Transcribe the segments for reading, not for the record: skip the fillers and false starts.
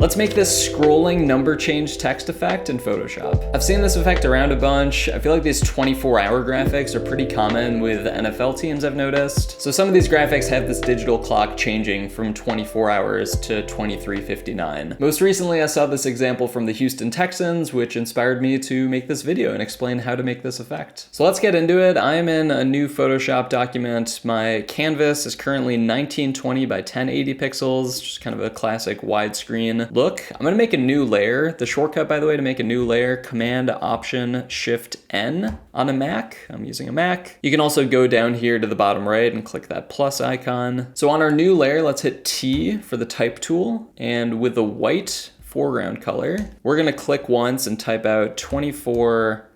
Let's make this scrolling number change text effect in Photoshop. I've seen this effect around a bunch. I feel like these 24-hour graphics are pretty common with NFL teams, I've noticed. So some of these graphics have this digital clock changing from 24 hours to 23:59. Most recently, I saw this example from the Houston Texans, which inspired me to make this video and explain how to make this effect. So let's get into it. I am in a new Photoshop document. My canvas is currently 1920 by 1080 pixels, just kind of a classic widescreen look. I'm gonna make a new layer. The shortcut, by the way, to make a new layer, Command Option Shift N on a Mac. I'm using a Mac. You can also go down here to the bottom right and click that plus icon. So on our new layer, let's hit T for the type tool. And with the white foreground color, we're gonna click once and type out 24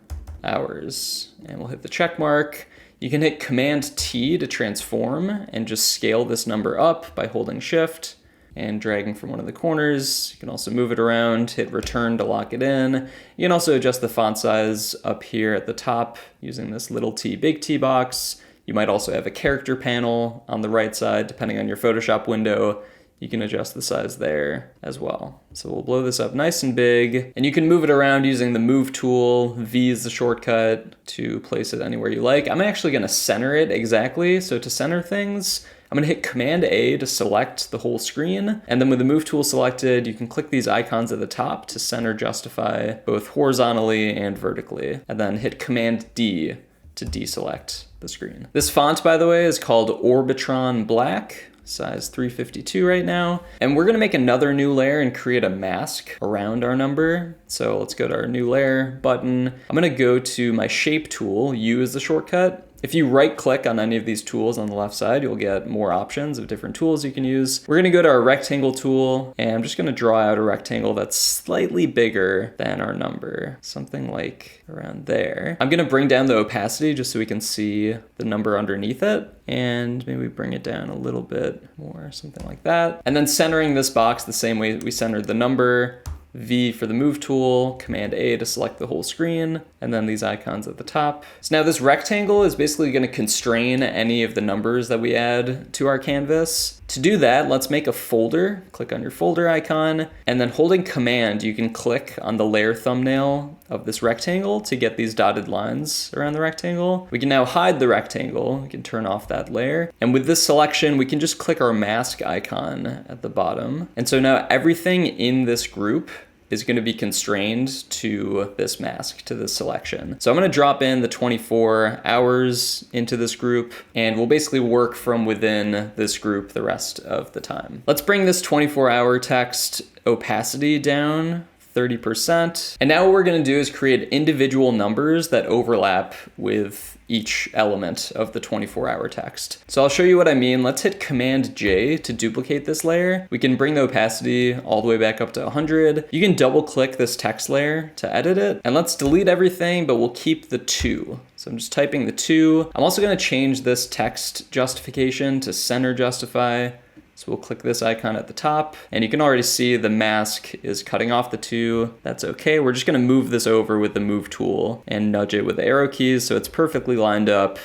hours. And we'll hit the check mark. You can hit Command T to transform and just scale this number up by holding Shift and dragging from one of the corners. You can also move it around, hit return to lock it in. You can also adjust the font size up here at the top using this little t, big T box. You might also have a character panel on the right side, depending on your Photoshop window. You can adjust the size there as well. So we'll blow this up nice and big, and you can move it around using the move tool. V is the shortcut to place it anywhere you like. I'm actually gonna center it exactly. So to center things, I'm gonna hit Command A to select the whole screen. And then with the move tool selected, you can click these icons at the top to center justify both horizontally and vertically. And then hit Command D to deselect the screen. This font, by the way, is called Orbitron Black. Size 352 right now. And we're gonna make another new layer and create a mask around our number. So let's go to our new layer button. I'm gonna go to my shape tool, U is the shortcut. If you right click on any of these tools on the left side, you'll get more options of different tools you can use. We're gonna go to our rectangle tool, and I'm just gonna draw out a rectangle that's slightly bigger than our number, something like around there. I'm gonna bring down the opacity just so we can see the number underneath it, and maybe bring it down a little bit more, something like that. And then centering this box the same way we centered the number. V for the move tool, Command A to select the whole screen, and then these icons at the top. So now this rectangle is basically going to constrain any of the numbers that we add to our canvas. To do that, let's make a folder. Click on your folder icon, and then holding Command, you can click on the layer thumbnail of this rectangle to get these dotted lines around the rectangle. We can now hide the rectangle. We can turn off that layer. And with this selection, we can just click our mask icon at the bottom. And so now everything in this group is going to be constrained to this mask, to this selection. So I'm going to drop in the 24 hours into this group, and we'll basically work from within this group the rest of the time. Let's bring this 24-hour text opacity down 30%. And now what we're going to do is create individual numbers that overlap with each element of the 24-hour text. So I'll show you what I mean. Let's hit Command J to duplicate this layer. We can bring the opacity all the way back up to 100. You can double click this text layer to edit it. And let's delete everything, but we'll keep the 2. So I'm just typing the 2. I'm also going to change this text justification to center justify. So we'll click this icon at the top, and you can already see the mask is cutting off the 2. That's okay. We're just gonna move this over with the move tool and nudge it with the arrow keys so it's perfectly lined up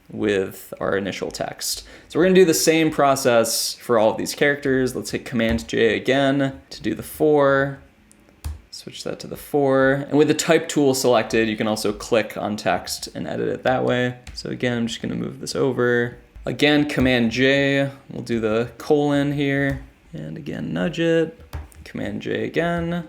with our initial text. So we're gonna do the same process for all of these characters. Let's hit Command J again to do the 4. Switch that to the 4. And with the type tool selected, you can also click on text and edit it that way. So again, I'm just gonna move this over. Again, Command J, we'll do the colon here, and again, nudge it. Command J again,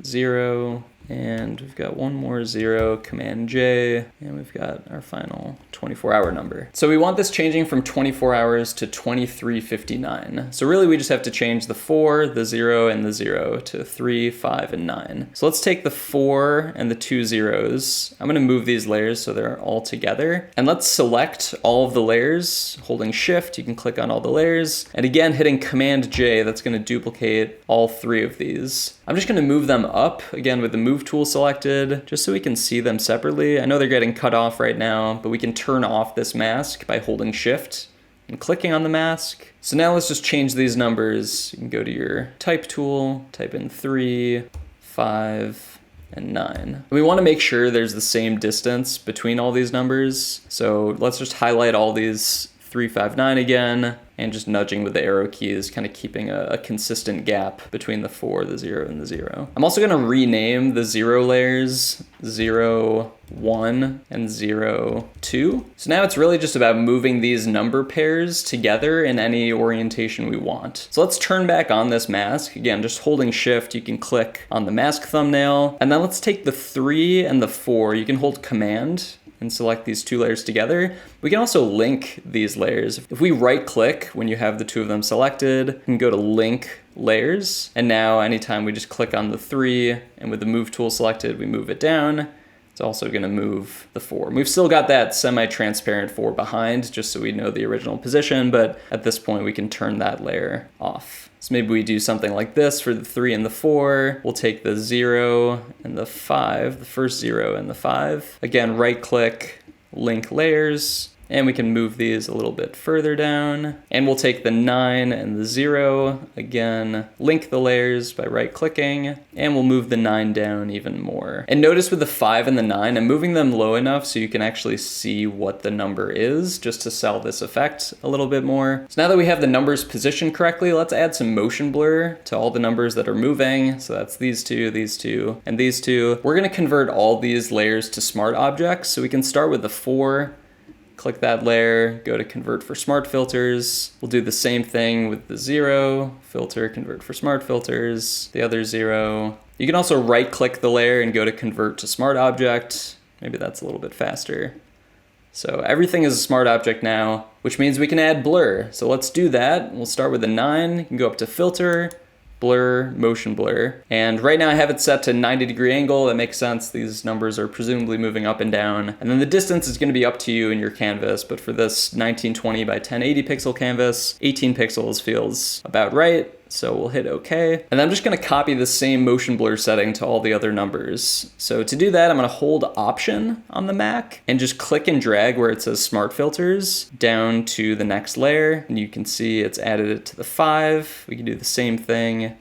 0, and we've got one more 0, Command J, and we've got our final 24-hour number. So we want this changing from 24 hours to 23:59. So really we just have to change the 4, the 0, and the 0 to 3, 5, and 9. So let's take the 4 and the 2 zeros. I'm gonna move these layers so they're all together. And let's select all of the layers. Holding Shift, you can click on all the layers. And again, hitting Command J, that's gonna duplicate all 3 of these. I'm just gonna move them up, again with the move tool selected, just so we can see them separately. I know they're getting cut off right now, but we can turn off this mask by holding Shift and clicking on the mask. So now let's just change these numbers. You can go to your type tool, type in 3, 5, and 9. And we want to make sure there's the same distance between all these numbers. So let's just highlight all these 359 again, and just nudging with the arrow keys, kind of keeping a consistent gap between the 4, the 0, and the 0. I'm also gonna rename the 0 layers 0, 1, and 0, 2. So now it's really just about moving these number pairs together in any orientation we want. So let's turn back on this mask. Again, just holding shift, you can click on the mask thumbnail, and then let's take the 3 and the 4. You can hold command and select these 2 layers together. We can also link these layers. If we right click when you have the 2 of them selected, we can go to link layers. And now anytime we just click on the 3 and with the move tool selected, we move it down. It's also gonna move the 4. We've still got that semi-transparent 4 behind just so we know the original position, but at this point we can turn that layer off. So maybe we do something like this for the 3 and the 4. We'll take the 0 and the 5, the first 0 and the 5. Again, right click, link layers, and we can move these a little bit further down. And we'll take the 9 and the 0, again, link the layers by right clicking, and we'll move the 9 down even more. And notice with the 5 and the 9, I'm moving them low enough so you can actually see what the number is, just to sell this effect a little bit more. So now that we have the numbers positioned correctly, let's add some motion blur to all the numbers that are moving. So that's these 2, and these 2. We're gonna convert all these layers to smart objects. So we can start with the 4, click that layer, go to convert for smart filters. We'll do the same thing with the 0, filter, convert for smart filters, the other 0. You can also right click the layer and go to convert to smart object. Maybe that's a little bit faster. So everything is a smart object now, which means we can add blur. So let's do that. We'll start with the 9, you can go up to filter, blur, motion blur. And right now I have it set to 90-degree angle. That makes sense. These numbers are presumably moving up and down. And then the distance is going to be up to you in your canvas. But for this 1920 by 1080 pixel canvas, 18 pixels feels about right. So we'll hit OK. And I'm just going to copy the same motion blur setting to all the other numbers. So to do that, I'm going to hold Option on the Mac and just click and drag where it says Smart Filters down to the next layer. And you can see it's added it to the 5. We can do the same thing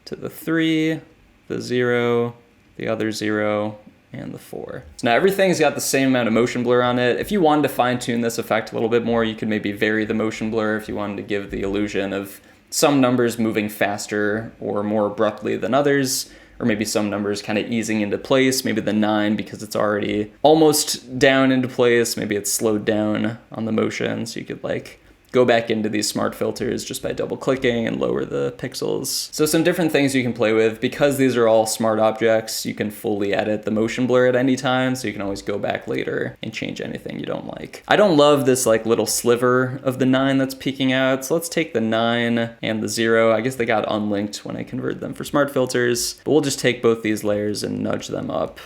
to the 3, the 0, the other 0, and the 4. So now everything's got the same amount of motion blur on it. If you wanted to fine tune this effect a little bit more, you could maybe vary the motion blur if you wanted to give the illusion of some numbers moving faster or more abruptly than others, or maybe some numbers kind of easing into place. Maybe the 9, because it's already almost down into place, maybe it's slowed down on the motion, so you could like go back into these smart filters just by double clicking and lower the pixels. So some different things you can play with. Because these are all smart objects, you can fully edit the motion blur at any time, so you can always go back later and change anything you don't like. I don't love this like little sliver of the 9 that's peeking out, so let's take the 9 and the 0. I guess they got unlinked when I converted them for smart filters, but we'll just take both these layers and nudge them up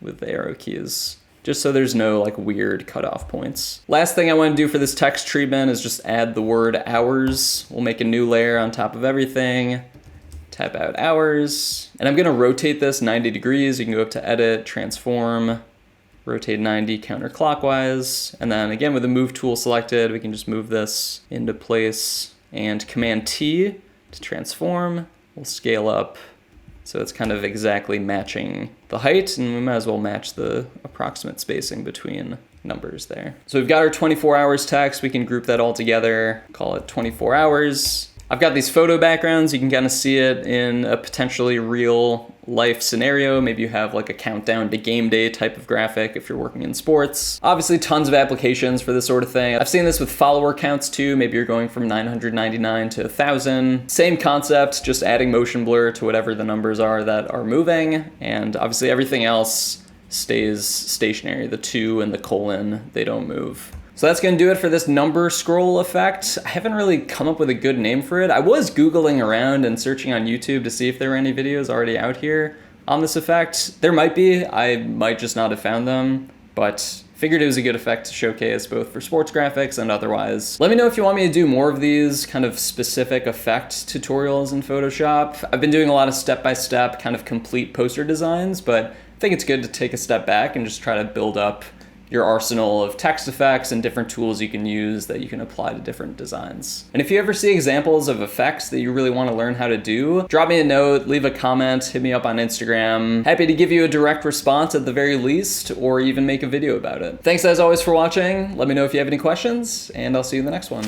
with the arrow keys, just so there's no like weird cutoff points. Last thing I want to do for this text treatment is just add the word hours. We'll make a new layer on top of everything, tap out hours, and I'm gonna rotate this 90 degrees. You can go up to edit, transform, rotate 90 counterclockwise, and then again with the move tool selected, we can just move this into place, and Command T to transform. We'll scale up so it's kind of exactly matching the height, and we might as well match the approximate spacing between numbers there. So we've got our 24 hours text. We can group that all together, call it 24 hours. I've got these photo backgrounds. You can kind of see it in a potentially real life scenario. Maybe you have like a countdown to game day type of graphic if you're working in sports. Obviously tons of applications for this sort of thing. I've seen this with follower counts too. Maybe you're going from 999 to 1,000. Same concept, just adding motion blur to whatever the numbers are that are moving. And obviously everything else stays stationary. The 2 and the colon, they don't move. So that's gonna do it for this number scroll effect. I haven't really come up with a good name for it. I was Googling around and searching on YouTube to see if there were any videos already out here on this effect. There might be, I might just not have found them, but figured it was a good effect to showcase both for sports graphics and otherwise. Let me know if you want me to do more of these kind of specific effect tutorials in Photoshop. I've been doing a lot of step-by-step kind of complete poster designs, but I think it's good to take a step back and just try to build up your arsenal of text effects and different tools you can use that you can apply to different designs. And if you ever see examples of effects that you really want to learn how to do, drop me a note, leave a comment, hit me up on Instagram. Happy to give you a direct response at the very least, or even make a video about it. Thanks as always for watching. Let me know if you have any questions, and I'll see you in the next one.